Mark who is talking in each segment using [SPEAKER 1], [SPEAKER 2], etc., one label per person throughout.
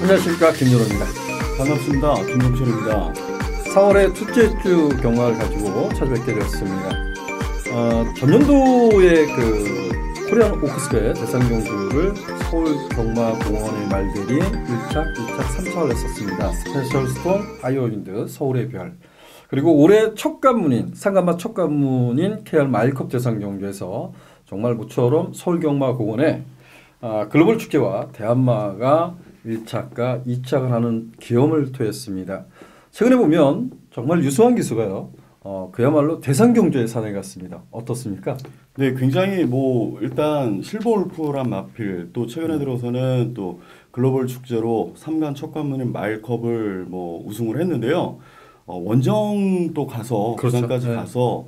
[SPEAKER 1] 안녕하십니까, 김준호입니다.
[SPEAKER 2] 반갑습니다. 김동철입니다.
[SPEAKER 1] 4월의 둘째 주 경마를 가지고 찾아뵙게 되었습니다. 전년도에 코리안 오크스페 대상 경주를 서울 경마공원의 말들이 1착, 2착, 3착을 했었습니다. 스페셜 스톤, 아이오윈드, 서울의 별. 그리고 올해 첫 관문인, 상간마 첫 관문인 KR 마일컵 대상 경주에서 정말 모처럼 서울 경마공원에 글로벌 축제와 대한마가 1착과 2착을 하는 기염을 토했습니다. 최근에 보면 정말 유수한 기수가요. 그야말로 대상 경주의 산에 갔습니다. 어떻습니까?
[SPEAKER 2] 네, 굉장히 일단 실버울프란 마필, 또 최근에 들어서는 또 글로벌 축제로 3간 첫 관문인 마일컵을 우승을 했는데요. 원정도 가서
[SPEAKER 1] 그렇죠.
[SPEAKER 2] 부산까지
[SPEAKER 1] 네.
[SPEAKER 2] 가서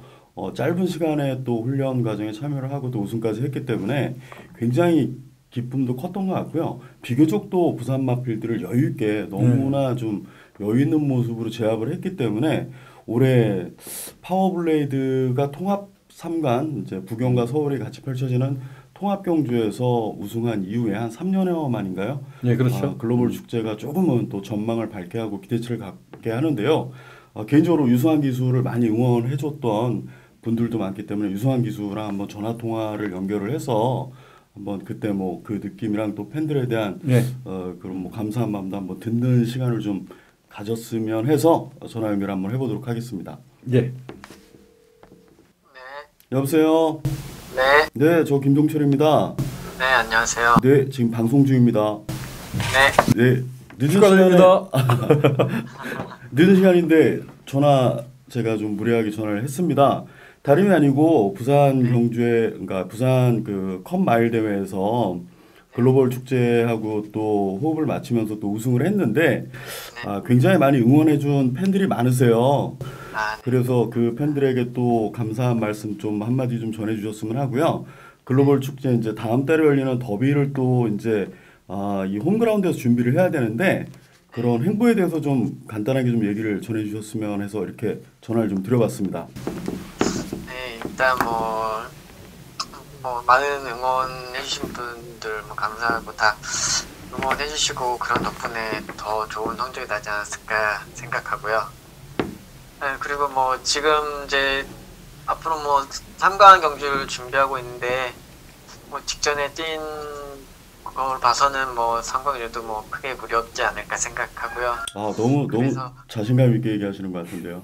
[SPEAKER 2] 짧은 시간에 또 훈련 과정에 참여를 하고 또 우승까지 했기 때문에 굉장히 기쁨도 컸던 것 같고요. 비교적 또 부산 마필들을 여유 있게 너무나 좀 여유 있는 모습으로 제압을 했기 때문에 올해 파워블레이드가 통합 3간 이제 부경과 서울이 같이 펼쳐지는 통합 경주에서 우승한 이후에 한 3년여 만인가요?
[SPEAKER 1] 네, 그렇죠.
[SPEAKER 2] 글로벌 축제가 조금은 또 전망을 밝게 하고 기대치를 갖게 하는데요. 개인적으로 유수한 기수를 많이 응원해줬던 분들도 많기 때문에 유수한 기수랑 한번 전화 통화를 연결을 해서 한번 그때 그 느낌이랑 또 팬들에 대한 그런 감사한 마음도 한번 듣는 시간을 좀 가졌으면 해서 전화 연결 한번 해보도록 하겠습니다.
[SPEAKER 1] 네.
[SPEAKER 3] 네.
[SPEAKER 2] 여보세요.
[SPEAKER 3] 네.
[SPEAKER 2] 네, 저 김동철입니다.
[SPEAKER 3] 네, 안녕하세요.
[SPEAKER 2] 네, 지금 방송 중입니다.
[SPEAKER 3] 네.
[SPEAKER 2] 네, 늦은
[SPEAKER 1] 축하드립니다.
[SPEAKER 2] 늦은 시간인데 제가 좀 무리하게 전화를 했습니다. 다름이 아니고 부산 경주에 그러니까 부산 컵 마일 대회에서 글로벌 축제하고 또 호흡을 맞추면서 또 우승을 했는데 굉장히 많이 응원해준 팬들이 많으세요. 그래서 그 팬들에게 또 감사한 말씀 좀 한마디 좀 전해주셨으면 하고요. 글로벌 축제 이제 다음 달에 열리는 더비를 또 이제 이 홈그라운드에서 준비를 해야 되는데 그런 행보에 대해서 좀 간단하게 좀 얘기를 전해주셨으면 해서 이렇게 전화를 좀 드려봤습니다.
[SPEAKER 3] 네, 일단 많은 응원해주신 분들 감사하고 다 응원해주시고 그런 덕분에 더 좋은 성적이 나지 않았을까 생각하고요. 네, 그리고 지금 이제 앞으로 3강 경주를 준비하고 있는데 직전에 뛴 걸 봐서는 3강 경주도 크게 무리 없지 않을까 생각하고요.
[SPEAKER 2] 너무 자신감 있게 얘기하시는 것 같은데요.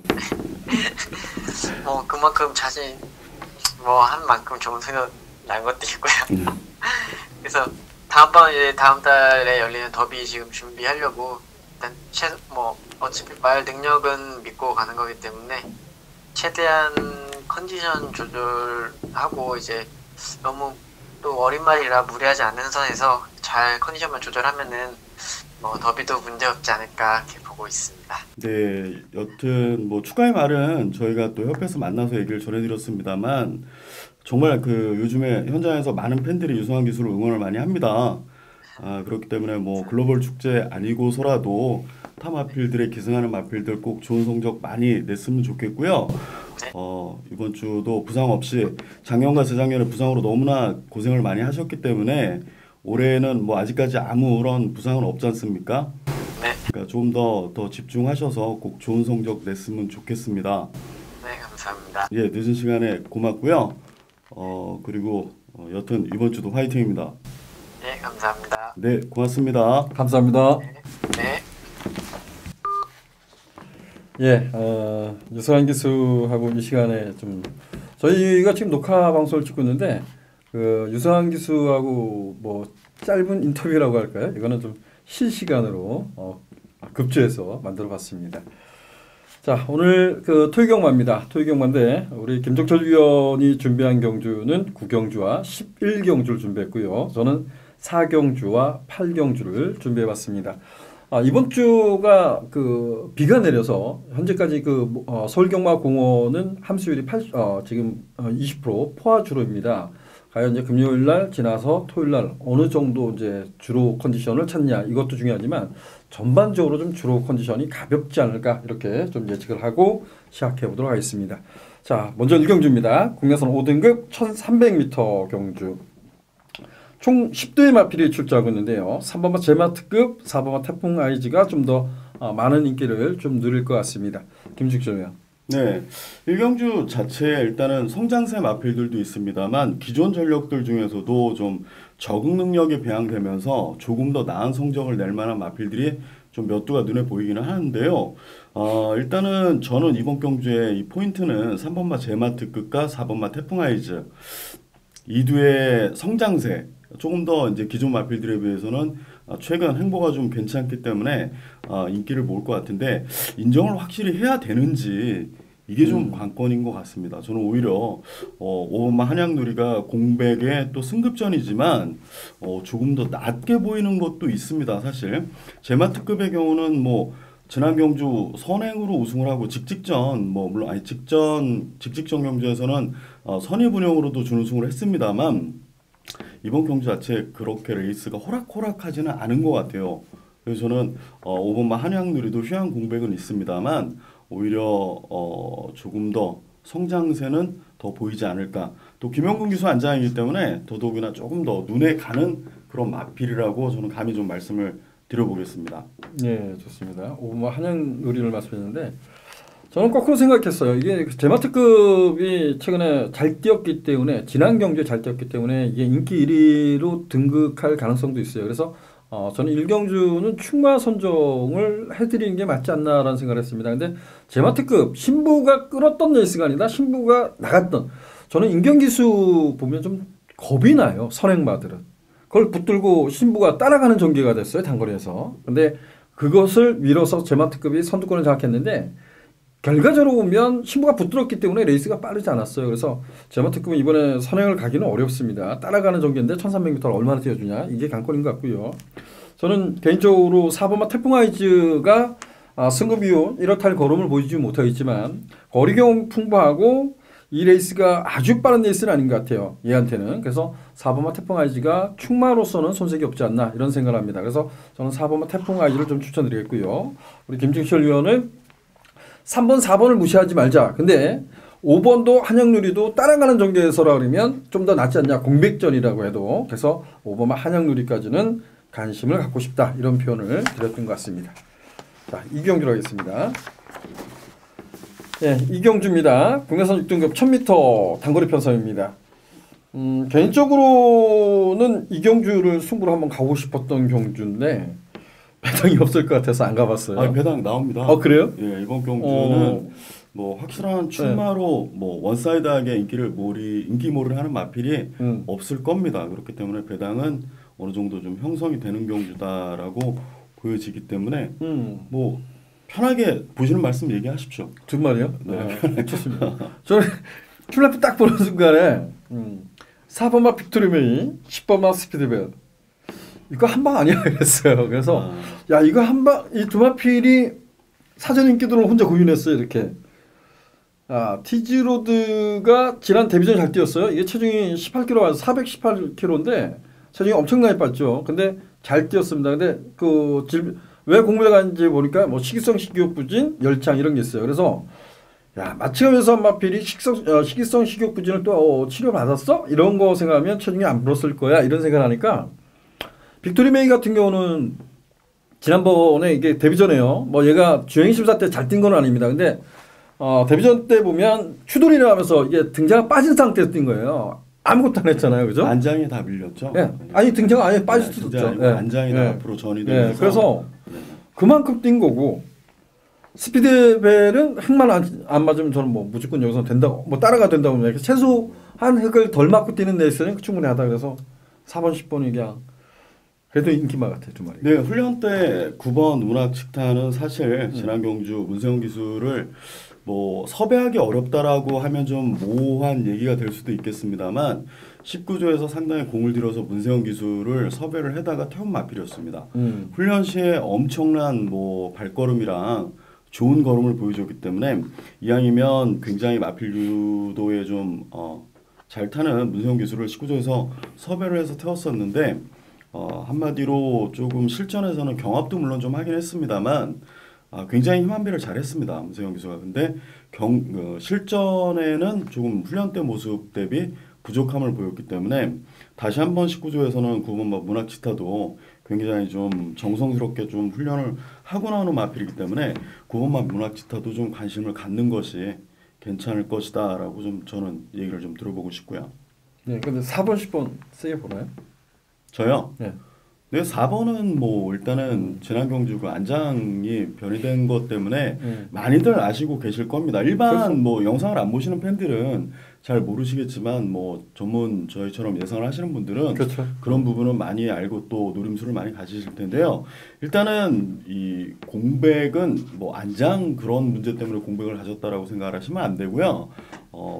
[SPEAKER 3] 그만큼 한 만큼 좋은 소리가 난 것도 있고요. 그래서 다음 달에 열리는 더비 지금 준비하려고 일단 어차피 말 능력은 믿고 가는 거기 때문에 최대한 컨디션 조절하고 이제 너무 또 어린 말이라 무리하지 않는 선에서 잘 컨디션만 조절하면은 더비도 문제 없지 않을까 이렇게 보고 있습니다.
[SPEAKER 2] 네, 여튼 추가의 말은 저희가 또 협회에서 만나서 얘기를 전해드렸습니다만 정말 요즘에 현장에서 많은 팬들이 유수한 기수를 응원을 많이 합니다. 그렇기 때문에 글로벌 축제 아니고서라도 타 마필들의 기승하는 마필들 꼭 좋은 성적 많이 냈으면 좋겠고요. 이번 주도 부상 없이 작년과 재작년에 부상으로 너무나 고생을 많이 하셨기 때문에 올해는 아직까지 아무런 부상은 없지 않습니까?
[SPEAKER 3] 네.
[SPEAKER 2] 그러니까 좀 더 집중하셔서 꼭 좋은 성적 냈으면 좋겠습니다.
[SPEAKER 3] 네, 감사합니다.
[SPEAKER 2] 예, 늦은 시간에 고맙고요. 그리고 여튼 이번 주도 화이팅입니다.
[SPEAKER 3] 네, 감사합니다.
[SPEAKER 2] 네, 고맙습니다.
[SPEAKER 1] 감사합니다.
[SPEAKER 3] 네.
[SPEAKER 1] 예, 유수한 기수하고 이 시간에 저희가 지금 녹화 방송을 찍고 있는데 유수한 기수하고 짧은 인터뷰라고 할까요? 이거는 좀 실시간으로 급조해서 만들어봤습니다. 자, 오늘 토요경마입니다. 토요경마인데 우리 김종철 위원이 준비한 경주는 9경주와 11경주를 준비했고요. 저는 4경주와 8경주를 준비해봤습니다. 이번 주가 비가 내려서 현재까지 서울경마공원은 함수율이 지금 20% 포화주로입니다. 과연 이제 금요일 날 지나서 토요일 날 어느 정도 이제 주로 컨디션을 찾냐 이것도 중요하지만 전반적으로 좀 주로 컨디션이 가볍지 않을까 이렇게 좀 예측을 하고 시작해 보도록 하겠습니다. 자, 먼저 1경주입니다. 국내선 5등급 1300m 경주. 총 10대의 마필이 출조하고 있는데요. 3번마 제마특급, 4번마 태풍 아이즈가 좀 더 많은 인기를 좀 누릴 것 같습니다. 김직조요.
[SPEAKER 2] 네, 일경주 자체에 일단은 성장세 마필들도 있습니다만 기존 전력들 중에서도 좀 적응 능력이 배양되면서 조금 더 나은 성적을 낼 만한 마필들이 좀 몇 두가 눈에 보이기는 하는데요. 일단은 저는 이번 경주의 이 포인트는 3번마 제마특급과 4번마 태풍아이즈 이 두의 성장세 조금 더 이제 기존 마필들에 비해서는 최근 행보가 좀 괜찮기 때문에 인기를 모을 것 같은데 인정을 확실히 해야 되는지 이게 좀 관건인 것 같습니다. 저는 오히려 5번마 한양누리가 공백의 또 승급전이지만 조금 더 낮게 보이는 것도 있습니다. 사실 제마특급의 경우는 뭐 지난 경주 선행으로 우승을 하고 직직전 뭐 물론 아니 직직전 경주에서는 선의분용으로도 준우승을 했습니다만 이번 경주 자체 그렇게 레이스가 호락호락하지는 않은 것 같아요. 그래서 저는 5번마 한양누리도 휴양 공백은 있습니다만 오히려 조금 더 성장세는 더 보이지 않을까. 또 김영근 기수 안장이기 때문에 더더욱이나 조금 더 눈에 가는 그런 마필이라고 저는 감히 좀 말씀을 드려보겠습니다.
[SPEAKER 1] 네, 좋습니다. 5번마 한양누리를 말씀했는데 저는 거꾸로 생각했어요. 이게 제마특급이 최근에 잘 뛰었기 때문에 지난 경주에 잘 뛰었기 때문에 이게 인기 1위로 등극할 가능성도 있어요. 그래서 저는 1경주는 충마 선정을 해드리는 게 맞지 않나라는 생각을 했습니다. 근데 제마특급 신부가 끌었던 레이스가 아니라 신부가 나갔던 저는 인경기수 보면 좀 겁이 나요. 선행마들은. 그걸 붙들고 신부가 따라가는 전개가 됐어요. 단거리에서. 근데 그것을 밀어서 제마특급이 선두권을 장악했는데 결과적으로 보면 신부가 붙들었기 때문에 레이스가 빠르지 않았어요. 그래서 제마특급은 이번에 선행을 가기는 어렵습니다. 따라가는 전개인데 1300m를 얼마나 뛰어주냐 이게 관건인 것 같고요. 저는 개인적으로 4번마 태풍아이즈가 승급 이후 이렇다 걸음을 보이지 못하겠지만 거리 경험 풍부하고 이 레이스가 아주 빠른 레이스는 아닌 것 같아요. 얘한테는. 그래서 4번마 태풍아이즈가 충마로서는 손색이 없지 않나 이런 생각을 합니다. 그래서 저는 4번마 태풍아이즈를 좀 추천드리겠고요. 우리 김증철 위원은 3번, 4번을 무시하지 말자. 근데 5번도 한양누리도 따라가는 전개에서라 그러면 좀 더 낫지 않냐. 공백전이라고 해도. 그래서 5번만 한양누리까지는 관심을 갖고 싶다. 이런 표현을 드렸던 것 같습니다. 자, 이경주로 하겠습니다. 네, 이경주입니다. 국내선 6등급 1000m 단거리 편성입니다. 개인적으로는 이경주를 승부로 한번 가고 싶었던 경주인데 배당이 없을 것 같아서 안 가봤어요.
[SPEAKER 2] 배당 나옵니다.
[SPEAKER 1] 그래요?
[SPEAKER 2] 예, 이번 경주는 뭐 확실한 출마로 뭐 원사이드하게 인기몰이를 하는 마필이 없을 겁니다. 그렇기 때문에 배당은 어느 정도 좀 형성이 되는 경주다라고 보여지기 때문에 뭐 편하게 보시는 말씀 얘기하십시오.
[SPEAKER 1] 정말요? 네, 좋습니다. 저는 출랩 딱 보는 순간에 4번마 빅토리메이, 10번마 스피드벨 이거 한 방 아니야 그랬어요. 그래서 야 이거 한 방 이 두 마필이 사전 인기도를 혼자 구윤했어요 이렇게. 티즈로드가 지난 데뷔전 잘 뛰었어요. 이게 체중이 18kg 와서 418kg인데 체중이 엄청나게 빠졌죠. 근데 잘 뛰었습니다. 근데 왜 공부에 갔는지 보니까 뭐 식이성 식욕 부진, 열창 이런 게 있어요. 그래서 야 마치면서 한 마필이 식이성 식욕 부진을 또 치료 받았어? 이런 거 생각하면 체중이 안 불었을 거야 이런 생각을 하니까. 빅토리 메이 같은 경우는 지난번에 이게 데뷔전에요. 뭐 얘가 주행 심사 때 잘 뛴 건 아닙니다. 근데 데뷔전 때 보면 추돌이를 하면서 이게 등자가 빠진 상태에서 뛴 거예요. 아무것도 안 했잖아요, 그죠?
[SPEAKER 2] 안장이 다 밀렸죠.
[SPEAKER 1] 예. 아니 등자가 아예 빠질 수도 있죠. 예.
[SPEAKER 2] 안장이 다 앞으로 전이 되면서.
[SPEAKER 1] 예. 그래서 그만큼 뛴 거고 스피드벨은 흙만 안 맞으면 저는 뭐 무조건 여기서 된다고 뭐 따라가 된다고 하면 최소한 흙을 덜 맞고 뛰는 레이스는 충분히 하다 그래서 4번, 10번이 그냥 그래도 인기만 같아요, 두 마리.
[SPEAKER 2] 네, 훈련 때 9번 운학칙타는 사실 지난 경주 문세영 기수를 뭐 섭외하기 어렵다라고 하면 좀 모호한 얘기가 될 수도 있겠습니다만 19조에서 상당히 공을 들여서 문세영 기수를 섭외를 해다가 태운 마필이었습니다. 훈련 시에 엄청난 뭐 발걸음이랑 좋은 걸음을 보여줬기 때문에 이왕이면 굉장히 마필 유도에 좀 잘 타는 문세영 기수를 19조에서 섭외를 해서 태웠었는데 한마디로 조금 실전에서는 경합도 물론 좀 하긴 했습니다만 굉장히 힘 한 배를 잘했습니다. 문세영 기수가. 근데 실전에는 조금 훈련 때 모습 대비 부족함을 보였기 때문에 다시 한번 19조에서는 9번 문학지타도 굉장히 좀 정성스럽게 좀 훈련을 하고 나오는 마필이기 때문에 9번 문학지타도 좀 관심을 갖는 것이 괜찮을 것이다라고 좀 저는 얘기를 좀 들어보고 싶고요.
[SPEAKER 1] 네, 근데 4번, 10번 세게 보나요?
[SPEAKER 2] 저요?
[SPEAKER 1] 네.
[SPEAKER 2] 네, 4번은 뭐 일단은 진안경주 그 안장이 변이된 것 때문에 많이들 아시고 계실 겁니다. 일반
[SPEAKER 1] 그렇죠.
[SPEAKER 2] 뭐 영상을 안 보시는 팬들은 잘 모르시겠지만 뭐 전문 저희처럼 예상을 하시는 분들은
[SPEAKER 1] 그렇죠.
[SPEAKER 2] 그런 부분은 많이 알고 또 노림수를 많이 가지실 텐데요. 일단은 이 공백은 뭐 안장 그런 문제 때문에 공백을 가졌다라고 생각을 하시면 안 되고요.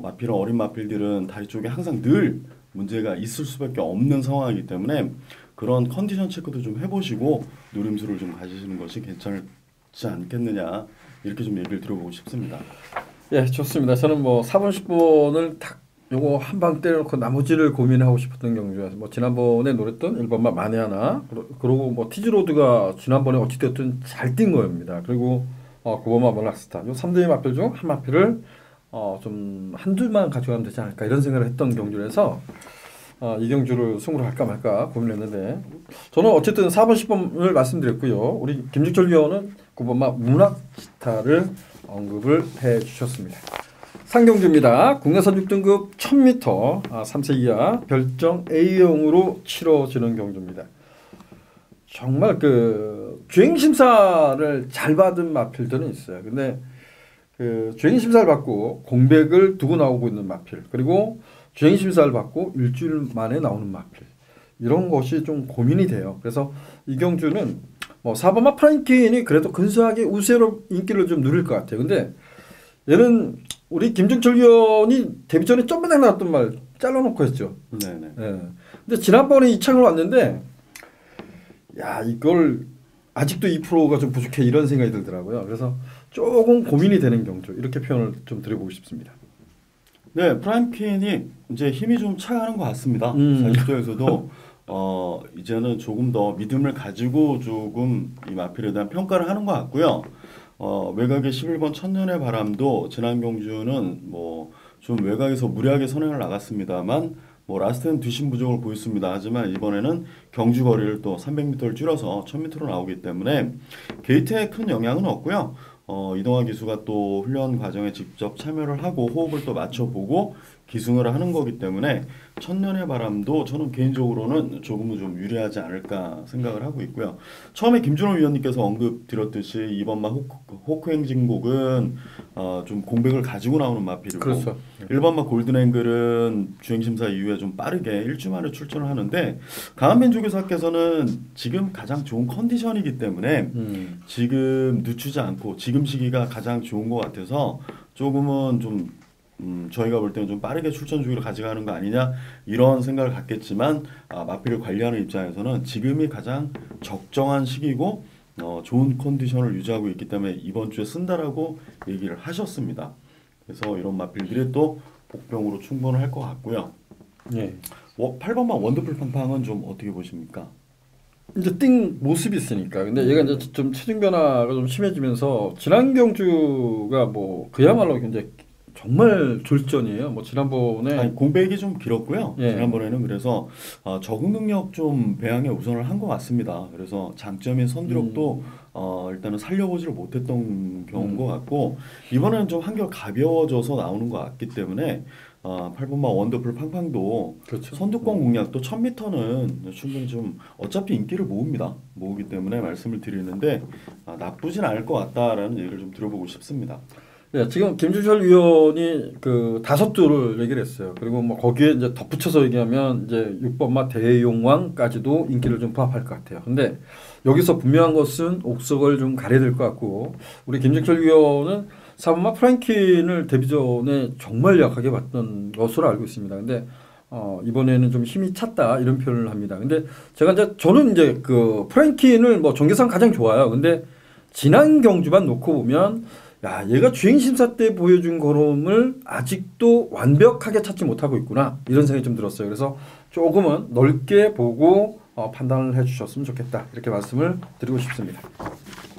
[SPEAKER 2] 마필은 어린 마필들은 다리 쪽에 항상 늘 문제가 있을 수밖에 없는 상황이기 때문에 그런 컨디션 체크도 좀 해보시고 노림수를 좀 가지시는 것이 괜찮지 않겠느냐 이렇게 좀 얘기를 들어보고 싶습니다.
[SPEAKER 1] 예, 좋습니다. 저는 뭐 4번, 10번을 딱 요거 한 방 때려놓고 나머지를 고민하고 싶었던 경주에서 뭐 지난번에 노렸던 1번만 마네아나 그리고 뭐 티즈로드가 지난번에 어찌됐든 잘 뛴 거입니다. 그리고 9번만 몰락스타 요 3대의 마필 중 한 마필을 좀 한둘만 가져가면 되지 않을까 이런 생각을 했던 경주라서 이 경주를 승으로 할까 말까 고민했는데 저는 어쨌든 4번, 10번을 말씀드렸고요. 우리 김직철 위원은 9번마 문학지타를 언급을 해주셨습니다. 상경주입니다. 국내선 6등급 1000m 3세 이하 별정 A형으로 치러지는 경주입니다. 정말 그 주행 심사를 잘 받은 마필들은 있어요. 근데 그 주행 심사를 받고 공백을 두고 나오고 있는 마필 그리고 주행 심사를 받고 일주일 만에 나오는 마필 이런 것이 좀 고민이 돼요. 그래서 이 경주는 뭐 4번마 프랭킨이 그래도 근소하게 우세로 인기를 좀 누릴 것 같아요. 근데 얘는 우리 김종철 위원이 데뷔 전에 점매당 나왔던 말 잘라놓고 했죠.
[SPEAKER 2] 네네.
[SPEAKER 1] 예. 근데 지난번에 이창을 왔는데 야 이걸 아직도 2%가 좀 부족해 이런 생각이 들더라고요. 그래서 조금 고민이 되는 경주 이렇게 표현을 좀 드려보고 싶습니다.
[SPEAKER 2] 네, 프라임퀸이 이제 힘이 좀 차가는 것 같습니다. 40조에서도 이제는 조금 더 믿음을 가지고 조금 이 마필에 대한 평가를 하는 것 같고요. 외곽의 11번 천년의 바람도 지난 경주는 뭐 좀 외곽에서 무리하게 선행을 나갔습니다만 뭐 라스트는 뒷심 부족을 보였습니다. 하지만 이번에는 경주 거리를 또 300m를 줄여서 1000m로 나오기 때문에 게이트에 큰 영향은 없고요. 이동화 기수가 또 훈련 과정에 직접 참여를 하고 호흡을 또 맞춰보고 기승을 하는 거기 때문에 천년의 바람도 저는 개인적으로는 조금은 좀 유리하지 않을까 생각을 하고 있고요. 처음에 김준호 위원님께서 언급 드렸듯이 2번마 호크 행진곡은 좀 공백을 가지고 나오는 마필이고
[SPEAKER 1] 그렇죠.
[SPEAKER 2] 1번마 골든앵글은 주행심사 이후에 좀 빠르게 일주 만에 출전을 하는데 강한민조교사께서는 지금 가장 좋은 컨디션이기 때문에 지금 늦추지 않고 지금 시기가 가장 좋은 것 같아서 조금은 좀 저희가 볼 때는 좀 빠르게 출전 주기로 가져가는 거 아니냐 이런 생각을 갖겠지만 마필을 관리하는 입장에서는 지금이 가장 적정한 시기고 좋은 컨디션을 유지하고 있기 때문에 이번 주에 쓴다라고 얘기를 하셨습니다. 그래서 이런 마필들이 또 복병으로 충분을 할 것 같고요.
[SPEAKER 1] 예.
[SPEAKER 2] 8번만 원더풀 팡팡은 좀 어떻게 보십니까?
[SPEAKER 1] 이제 띵 모습이 있으니까. 근데 얘가 이제 좀 체중 변화가 좀 심해지면서 지난 경주가 뭐 그야말로 굉장히 정말 졸전이에요. 뭐 지난번에
[SPEAKER 2] 아니, 공백이 좀 길었고요.
[SPEAKER 1] 예.
[SPEAKER 2] 지난번에는 그래서 적응 능력 좀 배양에 우선을 한 것 같습니다. 그래서 장점인 선두력도 일단은 살려보지를 못했던 경우인 것 같고 이번에는 좀 한결 가벼워져서 나오는 것 같기 때문에 8번마 원더풀 팡팡도
[SPEAKER 1] 그렇죠.
[SPEAKER 2] 선두권 공략도 1000m는 충분히 좀 어차피 인기를 모으기 때문에 말씀을 드리는데 나쁘진 않을 것 같다라는 얘기를 좀 들어보고 싶습니다.
[SPEAKER 1] 예, 지금 김준철 위원이 그 5조를 얘기를 했어요. 그리고 뭐 거기에 이제 덧붙여서 얘기하면 이제 6번마 대용왕까지도 인기를 좀 부합할 것 같아요. 근데 여기서 분명한 것은 옥석을 좀 가려야 될 것 같고 우리 김준철 위원은 4번마 프랭킨을 데뷔 전에 정말 약하게 봤던 것으로 알고 있습니다. 근데 이번에는 좀 힘이 찼다 이런 표현을 합니다. 근데 저는 이제 그 프랭킨을 뭐 전개상 가장 좋아요. 근데 지난 경주만 놓고 보면 야, 얘가 주행심사 때 보여준 걸음을 아직도 완벽하게 찾지 못하고 있구나 이런 생각이 좀 들었어요. 그래서 조금은 넓게 보고 판단을 해주셨으면 좋겠다 이렇게 말씀을 드리고 싶습니다.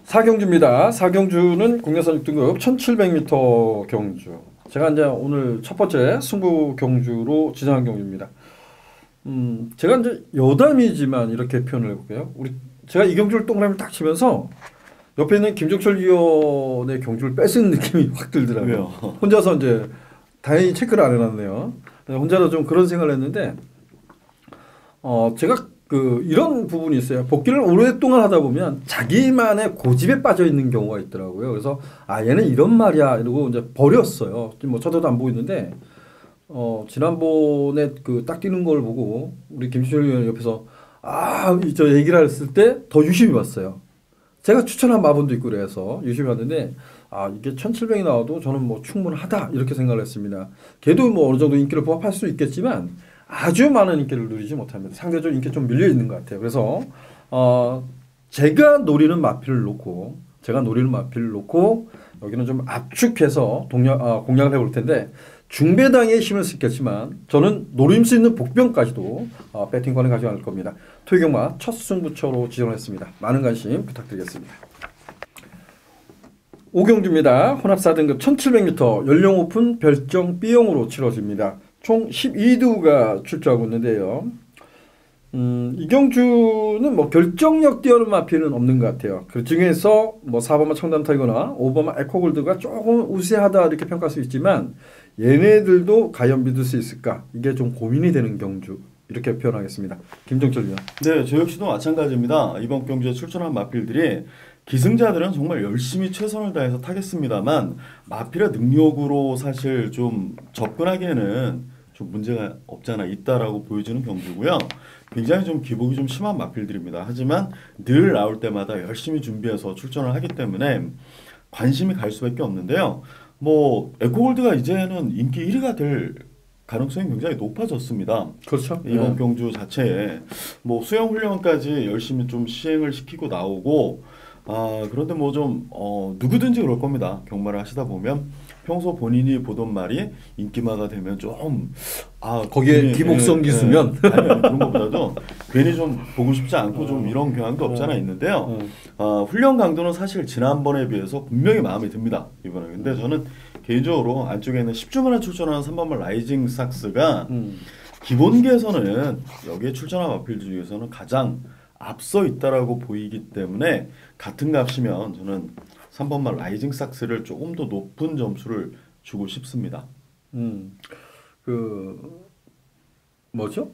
[SPEAKER 1] 4경주입니다. 4경주는 국내선 6등급 1700m 경주. 제가 이제 오늘 첫 번째 승부 경주로 지정한 경주입니다. 제가 이제 여담이지만 이렇게 표현을 해볼게요. 제가 이경주를 동그라미 딱 치면서 옆에 있는 김종철 위원의 경주를 뺏은 느낌이 확 들더라고요.
[SPEAKER 2] 왜요?
[SPEAKER 1] 혼자서 이제 다행히 체크를 안 해놨네요. 혼자서 좀 그런 생각을 했는데, 제가 이런 부분이 있어요. 복귀를 오랫동안 하다 보면 자기만의 고집에 빠져 있는 경우가 있더라고요. 그래서 얘는 이런 말이야 이러고 이제 버렸어요. 뭐 쳐다도 안 보고 있는데, 지난번에 딱 뛰는 걸 보고 우리 김종철 위원 옆에서 저 얘기를 했을 때 더 유심히 봤어요. 제가 추천한 마분도 있고 그래서 유심히 봤는데 이게 1700이 나와도 저는 뭐 충분하다 이렇게 생각을 했습니다. 걔도 뭐 어느 정도 인기를 부합할 수 있겠지만 아주 많은 인기를 누리지 못합니다. 상대적으로 인기 좀 밀려 있는 것 같아요. 그래서 제가 노리는 마필을 놓고 여기는 좀 압축해서 공략을 해볼 텐데 중배당에 힘을 쓰겠지만 저는 노릴 수 있는 복병까지도 배팅권에 가져갈 겁니다. 토요경마 첫 승부처로 지정했습니다. 많은 관심 부탁드리겠습니다. 5경주입니다. 혼합 4등급 1700m 연령 오픈 별정 B형으로 치러집니다. 총 12두가 출조하고 있는데요. 이 경주는 뭐 결정력 뛰어난 마필은 없는 것 같아요. 그 중에서 뭐 4번마 청담 타이거나 5번마 에코골드가 조금 우세하다 이렇게 평가할 수 있지만 얘네들도 과연 믿을 수 있을까? 이게 좀 고민이 되는 경주 이렇게 표현하겠습니다. 김종철 위원.
[SPEAKER 2] 네, 저 역시도 마찬가지입니다. 이번 경주에 출전한 마필들이 기승자들은 정말 열심히 최선을 다해서 타겠습니다만 마필의 능력으로 사실 좀 접근하기에는 좀 문제가 없잖아 있다라고 보여지는 경주고요. 굉장히 좀 기복이 좀 심한 마필들입니다. 하지만 늘 나올 때마다 열심히 준비해서 출전을 하기 때문에 관심이 갈 수밖에 없는데요. 뭐 에코골드가 이제는 인기 1위가 될 가능성이 굉장히 높아졌습니다.
[SPEAKER 1] 그렇죠.
[SPEAKER 2] 이번 경주 자체에 뭐 수영 훈련까지 열심히 좀 시행을 시키고 나오고 그런데 뭐 좀 누구든지 그럴 겁니다. 경마를 하시다 보면 평소 본인이 보던 말이 인기마가 되면 좀
[SPEAKER 1] 거기에 기복성 기수면
[SPEAKER 2] 아니 그런 것보다도 괜히 좀 보고 싶지 않고 좀 이런 경향도 없잖아 있는데요. 훈련 강도는 사실 지난번에 비해서 분명히 마음에 듭니다. 이번에. 근데 저는 개인적으로 안쪽에 있는 10주만에 출전하는 3번만 라이징 삭스가 기본기에서는 여기에 출전한 마필 중에서는 가장 앞서 있다라고 보이기 때문에 같은 값이면 저는 3번만 라이징 삭스를 조금 더 높은 점수를 주고 싶습니다.
[SPEAKER 1] 뭐죠?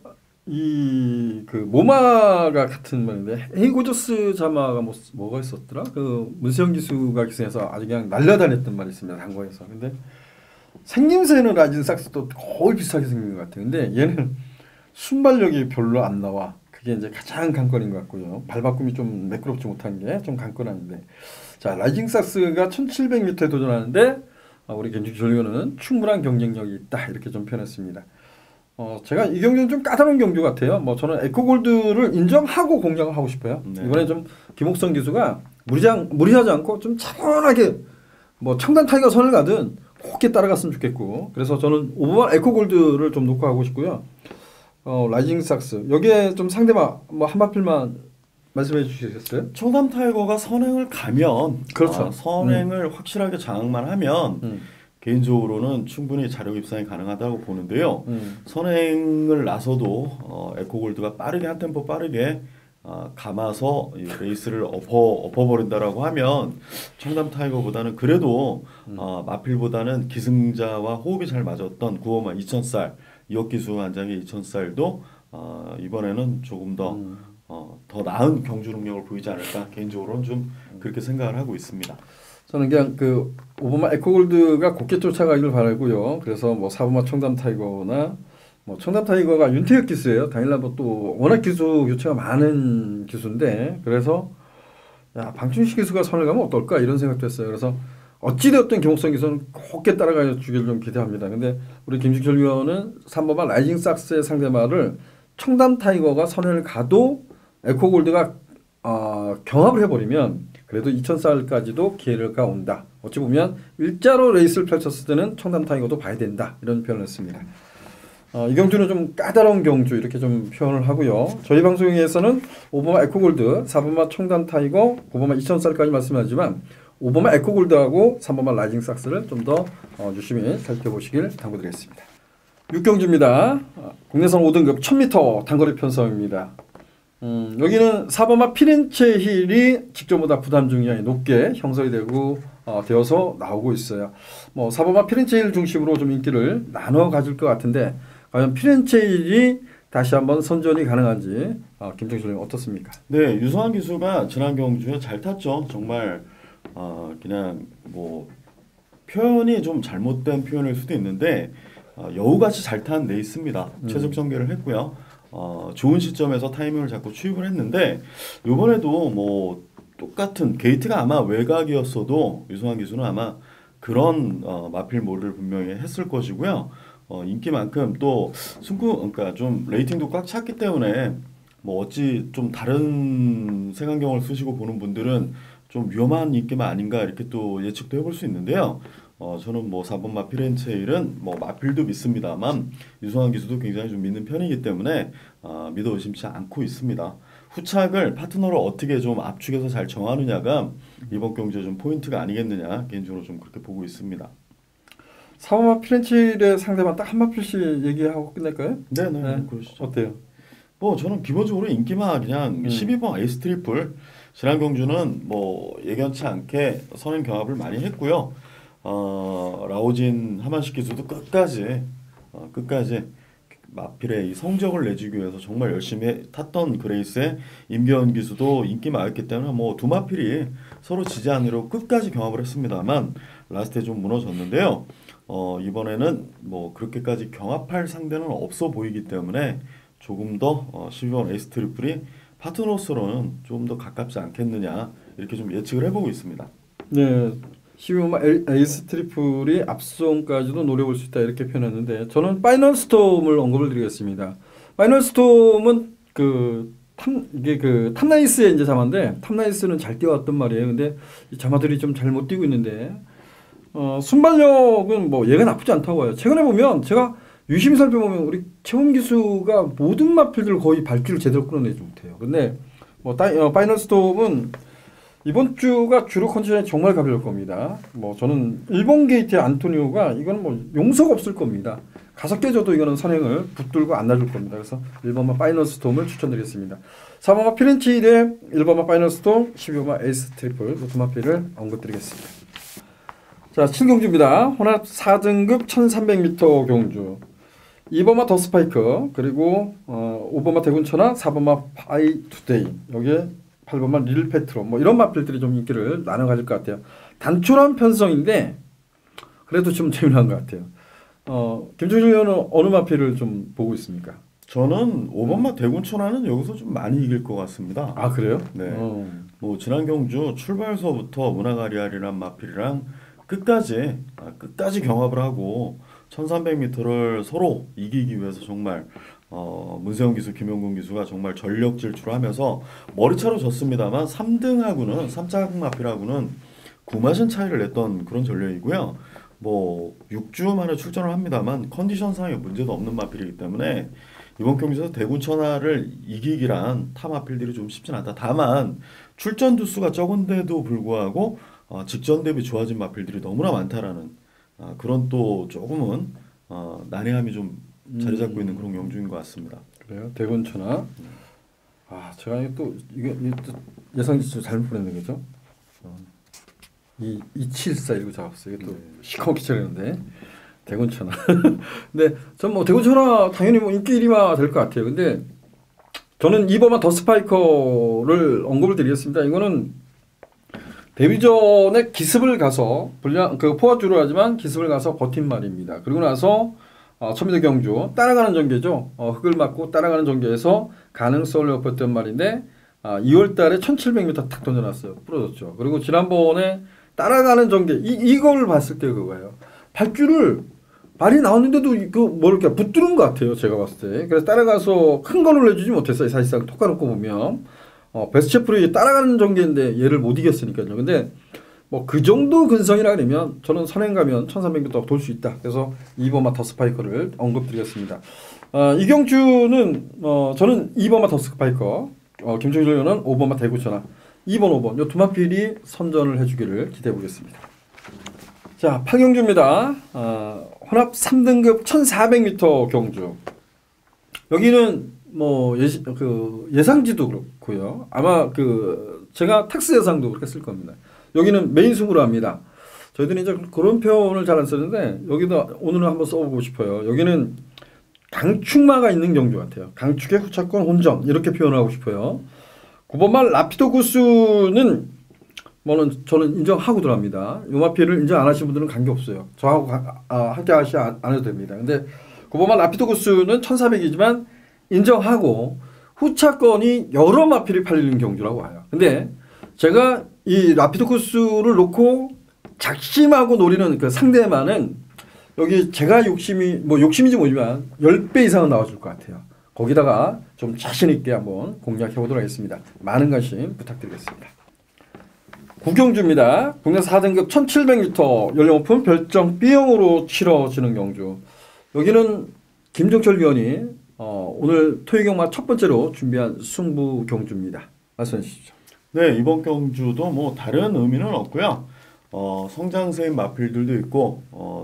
[SPEAKER 1] 모마가 같은 말인데 헤이고저스 자마가 뭐가 있었더라? 문세영 기수가 기승해서 아주 그냥 날려다녔던 말이 있습니다. 한국에서. 근데 생김새는 라이징 삭스도 거의 비슷하게 생긴 것 같아요. 근데 얘는 순발력이 별로 안 나와. 그게 이제 가장 관건인 것 같고요. 발바꿈이 좀 매끄럽지 못한 게 좀 관건한데. 자, 라이징 삭스가 1700m에 도전하는데 우리 김종철 위원은 충분한 경쟁력이 있다 이렇게 좀 표현했습니다. 제가 이 경주는 좀 까다로운 경주 같아요. 뭐 저는 에코골드를 인정하고 공략을 하고 싶어요. 네. 이번에 좀 김옥성 기수가 무리하지 않고 좀 차분하게 뭐 청담 타이거 선을 가든 곱게 따라갔으면 좋겠고, 그래서 저는 5번 에코골드를 좀 놓고 하고 싶고요. 라이징 삭스 여기에 좀 상대방 뭐 한 마필만 말씀해 주시겠어요?
[SPEAKER 2] 청담 타이거가 선행을 가면
[SPEAKER 1] 그렇죠.
[SPEAKER 2] 선행을 확실하게 장악만 하면 개인적으로는 충분히 자력 입상이 가능하다고 보는데요. 선행을 나서도 에코골드가 빠르게 한 템포 빠르게 감아서 이 레이스를 엎어버린다라고 하면 청담 타이거보다는 그래도 마필보다는 기승자와 호흡이 잘 맞았던 9호만 2000살 이억기수 안장의 2000살도 이번에는 조금 더 나은 경주 능력을 보이지 않을까 개인적으로는 좀 그렇게 생각을 하고 있습니다.
[SPEAKER 1] 저는 그냥 5번마 에코골드가 곱게 쫓아가기를 바라고요. 그래서 뭐 4번마 청담 타이거나 뭐 청담 타이거가 윤태혁 기수예요. 당일날 또 워낙 기수 교체가 많은 기수인데, 그래서 방충식 기수가 선을 가면 어떨까 이런 생각도 했어요. 그래서 어찌되었든 김옥성 기수는 곱게 따라가 주기를 좀 기대합니다. 근데 우리 김종철 위원은 3번마 라이징 삭스의 상대마를 청담 타이거가 선을 가도 에코골드가 경합을 해버리면 그래도 2000살까지도 기회가 온다. 어찌 보면 일자로 레이스를 펼쳤을 때는 청담 타이거도 봐야 된다. 이런 표현을 했습니다. 이 경주는 좀 까다로운 경주 이렇게 좀 표현을 하고요. 저희 방송에서는 5번마 에코골드, 4번마 청담 타이거, 9번마 2000살까지 말씀하지만 5번마 에코골드하고 3번마 라이징 삭스를 좀 더 유심히 살펴보시길 당부드리겠습니다. 6경주입니다. 국내선 5등급 1000m 단거리 편성입니다. 여기는 4번마 피렌체 힐이 직전보다 부담 중량이 높게 형성이 되어서 나오고 있어요. 뭐 4번마 피렌체 힐 중심으로 좀 인기를 나눠 가질 것 같은데 과연 피렌체 힐이 다시 한번 선전이 가능한지 김정실 선생님 어떻습니까?
[SPEAKER 2] 네, 유성환 기수가 지난 경주에 잘 탔죠. 정말 그냥 뭐 표현이 좀 잘못된 표현일 수도 있는데 여우같이 잘 탄 레이스입니다. 최적 전개를 했고요. 좋은 시점에서 타이밍을 잡고 추입을 했는데 이번에도 뭐 똑같은 게이트가 아마 외곽이었어도 유성환 기수는 아마 그런 마필몰을 분명히 했을 것이고요. 인기만큼 또 그러니까 좀 레이팅도 꽉 찼기 때문에 뭐 어찌 좀 다른 색안경을 쓰시고 보는 분들은 좀 위험한 인기만 아닌가 이렇게 또 예측도 해볼 수 있는데요. 저는 뭐 4번 마필앤체일은 뭐 마필도 믿습니다만 유성환 기수도 굉장히 좀 믿는 편이기 때문에 믿어 의심치 않고 있습니다. 후착을 파트너를 어떻게 좀 압축해서 잘 정하느냐가 이번 경주에 좀 포인트가 아니겠느냐 개인적으로 좀 그렇게 보고 있습니다.
[SPEAKER 1] 4번마 피렌체의 상대만 딱 한 마필씩 얘기하고 끝낼까요?
[SPEAKER 2] 네네. 그러시죠.
[SPEAKER 1] 어때요?
[SPEAKER 2] 뭐 저는 기본적으로 인기만 그냥 12번 에이스 트리플 지난 경주는 뭐 예견치 않게 선행 경합을 많이 했고요. 라오진 하만식 기수도 끝까지 마필의 이 성적을 내주기 위해서 정말 열심히 탔던 그레이스의 임기현 기수도 인기 많았기 때문에 뭐 두 마필이 서로 지지 않으려고 끝까지 경합을 했습니다만 라스트에 좀 무너졌는데요. 이번에는 뭐 그렇게까지 경합할 상대는 없어 보이기 때문에 조금 더 12번 에이스 트리플이 파트너로서는 좀 더 가깝지 않겠느냐 이렇게 좀 예측을 해보고 있습니다.
[SPEAKER 1] 네, 12번마 에이스 트리플이 앞선까지도 노려볼 수 있다 이렇게 표현했는데 저는 파이널 스톰을 언급을 드리겠습니다. 파이널 스톰은 이게 탑나이스의 이제 자마인데 탑나이스는 잘 뛰어왔단 말이에요. 근데 이 자마들이 좀 잘 못 뛰고 있는데 순발력은 뭐 얘가 나쁘지 않다고 해요. 최근에 보면 제가 유심히 살펴보면 우리 최훈 기수가 모든 마필들 거의 발길을 제대로 끌어내지 못해요. 근데 뭐 파이널 스톰은 이번 주가 주로 컨디션이 정말 가벼울 겁니다. 뭐 저는 일본 게이트의 안토니오가 이건 뭐 용서가 없을 겁니다. 가서 깨져도 이거는 선행을 붙들고 안 놔줄 겁니다. 그래서 1번마 파이널 스톰을 추천드리겠습니다. 4번마 피렌치 대 1번마 파이널 스톰, 12번마 에이스 트리플 두 마필을 언급드리겠습니다. 자, 7경주입니다. 혼합 4등급 1300m 경주. 2번마 더 스파이크, 그리고 5번마 대군천하, 4번마 파이 투데이, 여기에 8번마 릴 페트로, 뭐 이런 마필들이 좀 인기를 나눠 가질 것 같아요. 단촐한 편성인데 그래도 좀 재미난 것 같아요. 김종준 의원은 어느 마필을 좀 보고 있습니까?
[SPEAKER 2] 저는 5번마 대군천하는 여기서 좀 많이 이길 것 같습니다.
[SPEAKER 1] 아, 그래요?
[SPEAKER 2] 네. 뭐 지난 경주 출발서부터 문화가리아리란 마필이랑 끝까지 경합을 하고 1300m를 서로 이기기 위해서 정말 문세영 기수, 김용근 기수가 정말 전력 질주를 하면서 머리차로 졌습니다만 3등하고는 3짝 마필하고는 9마신 차이를 냈던 그런 전력이고요. 뭐 6주 만에 출전을 합니다만 컨디션상의 문제도 없는 마필이기 때문에 이번 경기에서 대군천하를 이기기란 타 마필들이 좀 쉽진 않다. 다만 출전 두수가 적은데도 불구하고 직전 대비 좋아진 마필들이 너무나 많다라는 그런 또 조금은 난해함이 좀 자리 잡고 있는 그런 경주인 것 같습니다.
[SPEAKER 1] 그래요? 대군천하. 제가 이게 또 예상치 잘못 보냈는 거죠? 274 이거 잡았어요. 이게 또 시커멓게 차리는데 대군천하. 근데 전 뭐 대군천하 당연히 뭐 인기 1위가 될 것 같아요. 근데 저는 2번마 더 스파이커를 언급을 드리겠습니다. 이거는 데뷔 전에 기습을 가서 포화주로 하지만 기습을 가서 버틴 말입니다. 그리고 나서 1000m 경주 따라가는 전개죠. 흙을 맞고 따라가는 전개에서 가능성을 엿봤던 말인데 2월달에 1700m 탁 던져놨어요. 부러졌죠. 그리고 지난번에 따라가는 전개 이걸 봤을 때 그거예요. 발줄을 발이 나왔는데도 이렇게 붙들은 것 같아요. 제가 봤을 때. 그래서 따라가서 큰 거를 내주지 못했어요. 사실상 톡 까놓고 보면 베스트셰프로 따라가는 전개인데 얘를 못 이겼으니까요. 근데 뭐 그 정도 근성이라 그러면 저는 선행 가면 1300m 돌 수 있다. 그래서 2번마 더 스파이커를 언급드리겠습니다. 이 경주는 저는 2번마 더 스파이커, 김종일 의원은 5번마 대구천하, 2번, 5번 이 두 마필이 선전을 해주기를 기대해 보겠습니다. 자, 8경주입니다. 혼합 3등급 1400m 경주. 여기는 뭐 예상지도 그렇고요. 아마 제가 텍스 예상도 그렇게 쓸 겁니다. 여기는 메인 승부로 합니다. 저희들이 이제 그런 표현을 잘 안 쓰는데 여기도 오늘은 한번 써보고 싶어요. 여기는 강축마가 있는 경주 같아요. 강축의 후차권 혼전 이렇게 표현하고 싶어요. 9번말 라피도 구스는 저는 인정하고 들어갑니다. 요마피를 인정 안 하시는 분들은 관계없어요. 저하고 함께 하시 안 해도 됩니다. 근데 9번말 라피도 구스는 1400이지만 인정하고 후차권이 여러 마필이 팔리는 경주라고 봐요. 근데 제가 이 라피도 코스를 놓고 작심하고 노리는 그 상대만은 여기 제가 욕심인지 모르지만 10배 이상은 나와줄 것 같아요. 거기다가 좀 자신있게 한번 공략해 보도록 하겠습니다. 많은 관심 부탁드리겠습니다. 구경주입니다. 국내 4등급 1700m 연령 오픈 별정 B형으로 치러지는 경주. 여기는 김종철 위원이 오늘 토요경마 첫 번째로 준비한 승부 경주입니다. 말씀해 주시죠.
[SPEAKER 2] 네, 이번 경주도 뭐 다른 의미는 없고요. 성장세인 마필들도 있고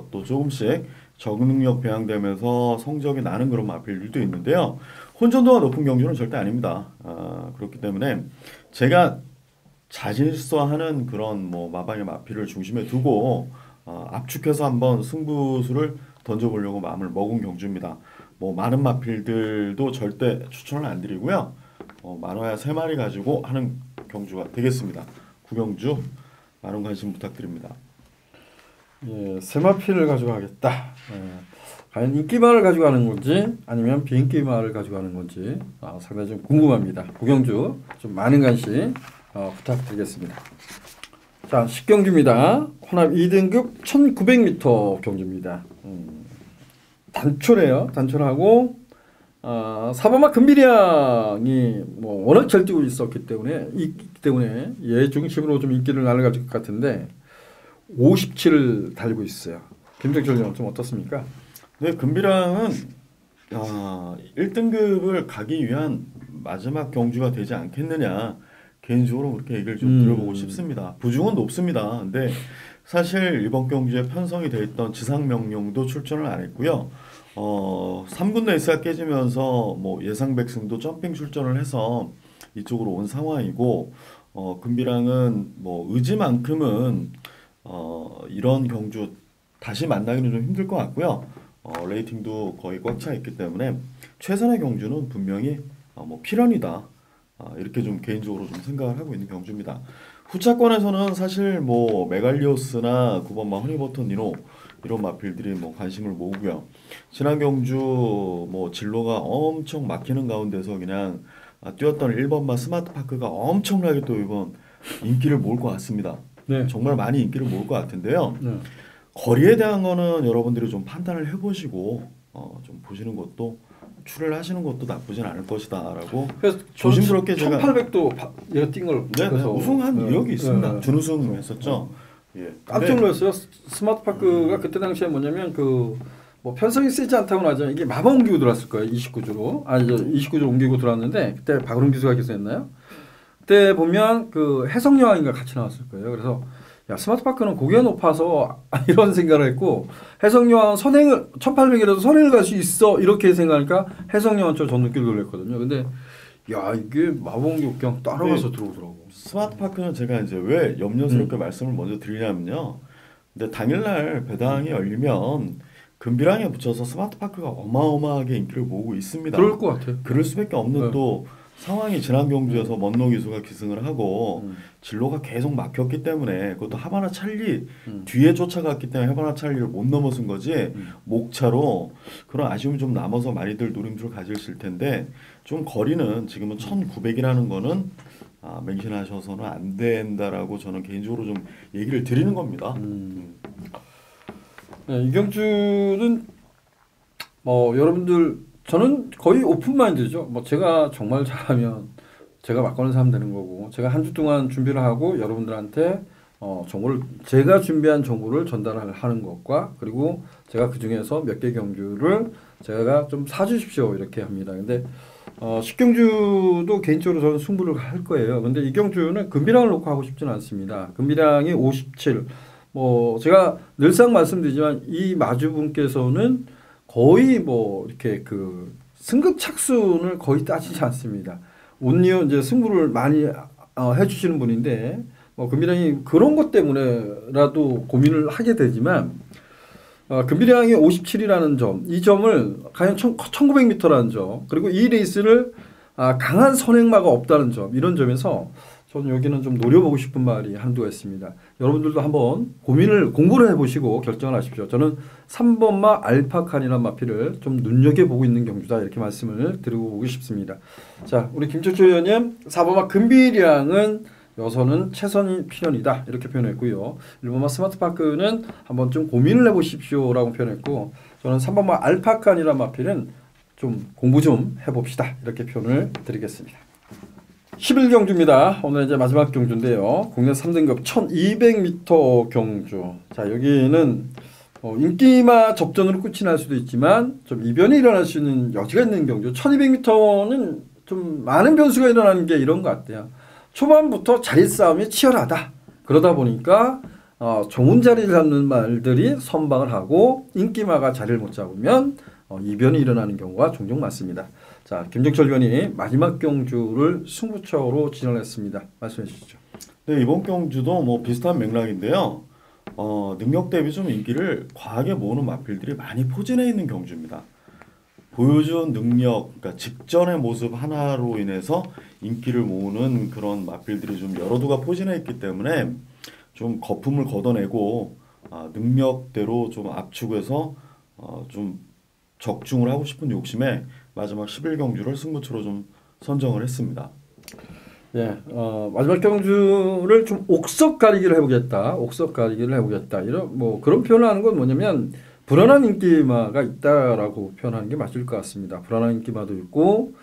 [SPEAKER 2] 또 조금씩 적응 능력 배양되면서 성적이 나는 그런 마필들도 있는데요. 혼전도가 높은 경주는 절대 아닙니다. 그렇기 때문에 제가 자신 있어 하는 그런 뭐 마방의 마필을 중심에 두고 압축해서 한번 승부수를 던져보려고 마음을 먹은 경주입니다. 뭐 많은 마필들도 절대 추천을 안 드리고요. 많아야 3마리 가지고 하는 경주가 되겠습니다. 구경주 많은 관심 부탁드립니다.
[SPEAKER 1] 예, 3마필을 가지고 하겠다. 과연 인기마를 가지고 하는 건지 아니면 비인기마를 가지고 하는 건지 상당히 좀 궁금합니다. 구경주 좀 많은 관심 부탁드리겠습니다. 자, 10경주입니다. 혼합 2등급 1900m 경주입니다. 단촐해요. 단촐하고 4번마 금비량이 뭐 워낙 잘 뛰고 있기 때문에 얘 중심으로 좀 인기를 날아갈 것 같은데 57을 달리고 있어요. 김정철 의원 좀 어떻습니까?
[SPEAKER 2] 네, 금비랑은 1등급을 가기 위한 마지막 경주가 되지 않겠느냐, 개인적으로 그렇게 얘기를 좀 들어보고 싶습니다. 부중은 높습니다. 근데 사실 이번 경주에 편성이 되어 있던 지상명령도 출전을 안 했고요. 3군 레이스가 깨지면서 뭐 예상 백승도 점핑 출전을 해서 이쪽으로 온 상황이고, 금비랑은 뭐 의지만큼은 이런 경주 다시 만나기는 좀 힘들 것 같고요. 레이팅도 거의 꽉 차 있기 때문에 최선의 경주는 분명히 뭐 필연이다. 이렇게 좀 개인적으로 좀 생각을 하고 있는 경주입니다. 후차권에서는 사실 뭐 메갈리오스나 9번마 허니버튼 니노 이런 마필들이 뭐 관심을 모으고요. 지난 경주 뭐 진로가 엄청 막히는 가운데서 그냥 뛰었던 1번마 스마트파크가 엄청나게 또 이번 인기를 모을 것 같습니다.
[SPEAKER 1] 네.
[SPEAKER 2] 정말 많이 인기를 모을 것 같은데요.
[SPEAKER 1] 네.
[SPEAKER 2] 거리에 대한 거는 여러분들이 좀 판단을 해보시고 좀 보시는 것도, 출을 하시는 것도 나쁘진 않을 것이다라고 조심스럽게 제가
[SPEAKER 1] 1800도 얘가 뛴 걸
[SPEAKER 2] 그래서 우승한 이력이 있습니다. 준우승 했었죠. 예.
[SPEAKER 1] 깜짝 놀랐어요. 스마트파크가 그때 당시에 뭐냐면 뭐 편성이 세지 않다고는 하죠. 이게 마법 옮기고 들어왔을 거예요. 29주로. 29주로 옮기고 들어왔는데 그때 박은웅 기수가 기수했나요? 그때 보면 해성여왕인가 같이 나왔을 거예요. 그래서 야, 스마트파크는 고개가 높아서 이런 생각을 했고, 해성여왕은 1800이라도 선행을 갈 수 있어 이렇게 생각하니까 해성여왕 저 전눈길 돌렸거든요. 근데 야, 이게 마법옮기고 그냥 따라가서 들어오더라고.
[SPEAKER 2] 스마트파크는 제가 이제 왜 염려스럽게 말씀을 먼저 드리냐면요. 근데 당일날 배당이 열리면 금비랑에 붙여서 스마트파크가 어마어마하게 인기를 모으고 있습니다.
[SPEAKER 1] 그럴 것 같아요.
[SPEAKER 2] 그럴 수밖에 없는 또 상황이 지난 경주에서 먼노 기수가 기승을 하고 진로가 계속 막혔기 때문에, 그것도 하바나 찰리 뒤에 쫓아갔기 때문에 하바나 찰리를 못 넘어선 거지, 목차로 그런 아쉬움이 좀 남아서 많이들 노림수를 가지실 텐데, 좀 거리는 지금은 1900이라는 거는 맹신하셔서는 안 된다라고 저는 개인적으로 좀 얘기를 드리는 겁니다.
[SPEAKER 1] 네, 이 경주는 뭐 여러분들, 저는 거의 오픈 마인드죠. 뭐 제가 정말 잘하면 제가 막걸리 사면 되는 거고, 제가 한 주 동안 준비를 하고 여러분들한테 제가 준비한 정보를 전달하는 것과, 그리고 제가 그 중에서 몇 개 경주를 제가 좀 사주십시오 이렇게 합니다. 근데 10경주도 개인적으로 저는 승부를 할 거예요. 근데 이 경주는 금비랑을 놓고 하고 싶지는 않습니다. 금비랑이 57, 뭐 제가 늘상 말씀드리지만 이 마주분께서는 거의 뭐 이렇게 그 승급 착순을 거의 따지지 않습니다. 온리어 이제 승부를 많이 해주시는 분인데 뭐 금비량이 그런 것 때문에라도 고민을 하게 되지만 금비량이 57이라는 점, 이 점을 과연 1900m라는 점, 그리고 이 레이스를 강한 선행마가 없다는 점, 이런 점에서 저는 여기는 좀 노려보고 싶은 말이 한두가 있습니다. 여러분들도 한번 공부를 해보시고 결정을 하십시오. 저는 3번마 알파칸이라는 마필을 좀 눈여겨보고 있는 경주다, 이렇게 말씀을 드리고 싶습니다. 자, 우리 김철주 의원님, 4번마 금비량은 여선은 최선이 필연이다, 이렇게 표현했고요. 1번마 스마트파크는 한번 좀 고민을 해보십시오 라고 표현했고, 저는 3번마 알파칸이라는 마필은 좀 공부 좀 해봅시다, 이렇게 표현을 드리겠습니다. 11경주입니다. 오늘 이제 마지막 경주인데요. 국내 3등급 1200m 경주. 자, 여기는 인기마 접전으로 끝이 날 수도 있지만 좀 이변이 일어날 수 있는 여지가 있는 경주. 1200m는 좀 많은 변수가 일어나는 게 이런 것 같아요. 초반부터 자리 싸움이 치열하다. 그러다 보니까 좋은 자리를 잡는 말들이 선방을 하고 인기마가 자리를 못 잡으면 이변이 일어나는 경우가 종종 많습니다. 자, 김정철 의원이 마지막 경주를 승부처로 진행했습니다. 말씀해 주시죠.
[SPEAKER 2] 네, 이번 경주도 뭐 비슷한 맥락인데요. 능력 대비 좀 인기를 과하게 모으는 마필들이 많이 포진해 있는 경주입니다. 보여준 능력, 그러니까 직전의 모습 하나로 인해서 인기를 모으는 그런 마필들이 좀 여러 두가 포진해 있기 때문에 좀 거품을 걷어내고 능력대로 좀 압축해서 좀 적중을 하고 싶은 욕심에 마지막 11경주를 승부처로 좀 선정을 했습니다.
[SPEAKER 1] 예, 마지막 경주를 좀 옥석 가리기를 해보겠다. 옥석 가리기를 해보겠다. 이런 뭐 그런 표현을 하는 건 뭐냐면 불안한 인기마가 있다라고 표현하는 게 맞을 것 같습니다. 불안한 인기마도 있고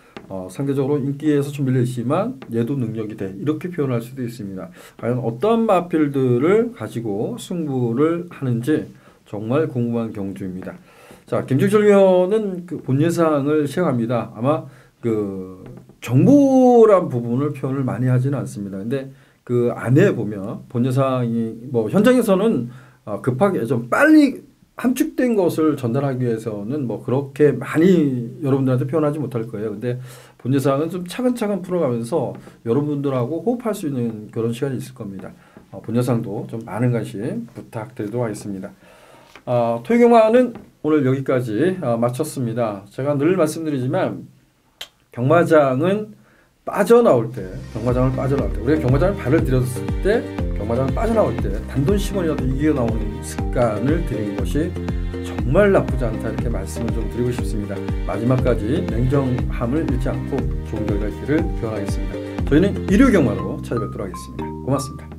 [SPEAKER 1] 상대적으로 인기에서 좀 밀려있지만 얘도 능력이 돼, 이렇게 표현할 수도 있습니다. 과연 어떤 마필들을 가지고 승부를 하는지 정말 궁금한 경주입니다. 자, 김정철 의원은 그 본 예상을 시행합니다. 아마 그 정보란 부분을 표현을 많이 하지는 않습니다. 근데 그 안에 보면 본 예상이 뭐 현장에서는 급하게 좀 빨리 함축된 것을 전달하기 위해서는 뭐 그렇게 많이 여러분들한테 표현하지 못할 거예요. 근데 본 예상은 좀 차근차근 풀어가면서 여러분들하고 호흡할 수 있는 그런 시간이 있을 겁니다. 본 예상도 좀 많은 관심 부탁드리도록 하겠습니다. 토요경마는 오늘 여기까지 마쳤습니다. 제가 늘 말씀드리지만 경마장은 빠져나올 때, 우리가 경마장을 발을 들였을 때, 경마장을 빠져나올 때 단돈 10원이라도 이겨 나오는 습관을 들이는 것이 정말 나쁘지 않다, 이렇게 말씀을 좀 드리고 싶습니다. 마지막까지 냉정함을 잃지 않고 좋은 결과 있기를 기원하겠습니다. 저희는 일요 경마로 찾아뵙도록 하겠습니다. 고맙습니다.